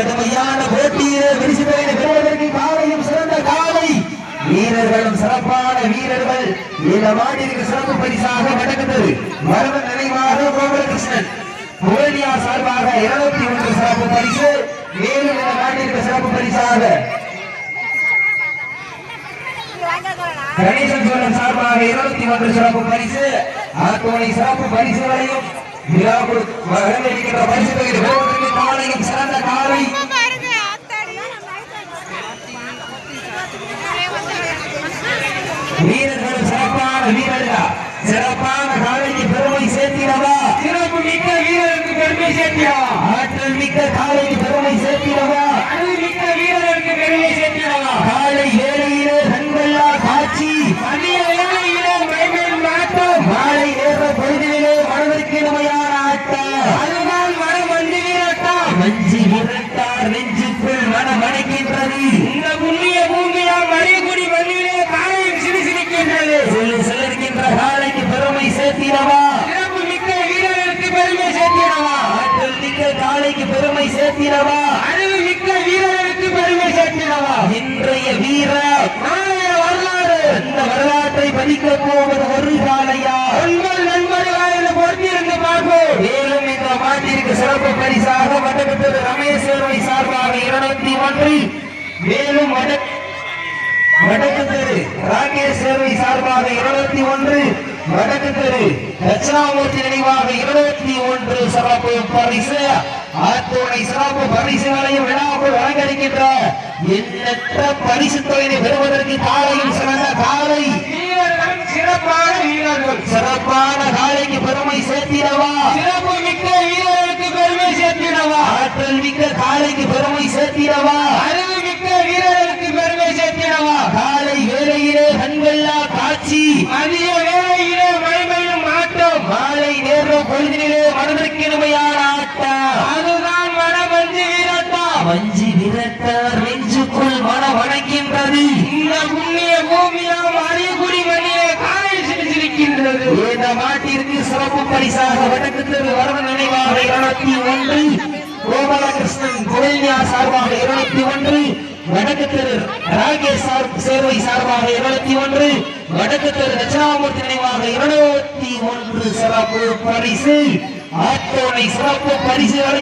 கடுமையான போட்டியிலே பரிசு தொகையை பெறுவதற்கு காலையும் சிறந்த காலை வீரர்களும் சிறப்பான வீரர்கள் இந்த மாட்டிற்கு சிறப்பு பரிசாக வழங்குகிறது. மரபு நினைவாக கோபாலகிருஷ்ணன் புகழியா சார்பாக 201 சிறப்பு பரிசு. மேலும் இந்த மாட்டிற்கு சிறப்பு பரிசாக கணேசன் சோழன் சார்பாக 201 சிறப்பு பரிசு. அத்துணை சிறப்பு பரிசுகளையும் வரவேற்கின்ற பரிசு தொகையை காலையும் சிறந்த காலை வீரர்கள் சிறப்பான வீரர்களா சிறப்பான காலைக்கு பெருமை சேர்த்திடவா சிறப்பு மிக்க வீரருக்கு பெருமை சேர்த்திடவா ஆற்றல் மிக்க காலைக்கு பெருமை சேர்த்திடவா அறிவு மிக்க வீரருக்கு பெருமை சேர்த்திடவா காலை வேளையிலே கண்கொள்ளா காட்சி மதிய வேளையிலே மைமேல் ஆட்டம் மாலை நேர பொழுதிலே மனதிற்கு இனிமையான ஆட்டம் அதுதான் மனம் வந்து வீரட்டம் மஞ்சி விரட்டார் நெஞ்சுக்குள் மனம் அணைக்கின்றது. இந்த புண்ணிய பூமியால் மறைகுடி மண்ணிலே காலையில் சிரிசிரிக்கின்றது. செல்லுகின்ற காலைக்கு பெருமை சேர்த்திடவா சிறப்பு மிக்க வீரருக்கு பெருமை சேர்த்திடவா ஆற்றல் மிக்க காலைக்கு பெருமை சேர்த்திடவா அறிவு மிக்க வீரருக்கு பெருமை சேர்த்திடவா இன்றைய வீரர் நாளைய வரலாறு அந்த வரலாற்றை பதிக்க போவது ஒரு காலையா உங்கள் நண்பர்களா என்று பொறுத்திருந்து பார்ப்போம். மேலும் இந்த மாட்டிற்கு சிறப்பு பரிசாக வடக்கு ரமேஷ் சேர்வை சார்பாக 201 மேலும் வடக்கு தெரு ராகேஷ் சேர்வை சார்பாக 201 வடக்கு தெரு தட்சிணாமூர்த்தி நினைவாக 201 சிறப்பு பரிசு. அத்துணை சிறப்பு பரிசுகளையும் விழாக்குள் வழங்கடிக்கின்ற எண்ணற்ற பரிசு தொகையை பெறுவதற்கு காலையும் சிறந்த காலை வீரர்கள் சிறப்பான வீரர்கள் சிறப்பான காலைக்கு பெருமை சேர்த்திடவா சிறப்பு மிக்க வீரருக்கு பெருமை சேர்த்திடவா ஆற்றல் மிக்க காலைக்கு பெருமை சேர்த்திடவா அறிவு மிக்க வீரருக்கு பெருமை சேர்த்திடவா காலை வேளையிலே கண்கொள்ளா காட்சி மதிய வேளையிலே மழைமையும் ஆட்டம் மாலை நேர பொழுதிலே மனதிற்கு இனிமையான ஆட்டம் அதுதான் மனம் மஞ்சி வீரட்டம் மஞ்சி விரட்டார் நெஞ்சுக்குள் மனம் வணங்கின்றது. இந்த புண்ணிய பூமியால் அறிகுடி மணியை காலையில் சிரிச்சிருக்கின்றது. இந்த மாட்டிற்கு சிறப்பு பரிசாக வடக்கு தெரு வரவு நினைவாக 201 கோபாலகிருஷ்ணன் புகழியா சார்பாக 201 வடக்கு தெரு ராகேஷ் சேர்வை சார்பாக 201 வடக்கு தெரு தட்சிணாமூர்த்தி நினைவாக 201 சிறப்பு பரிசு. அத்துணை சிறப்பு பரிசுகளை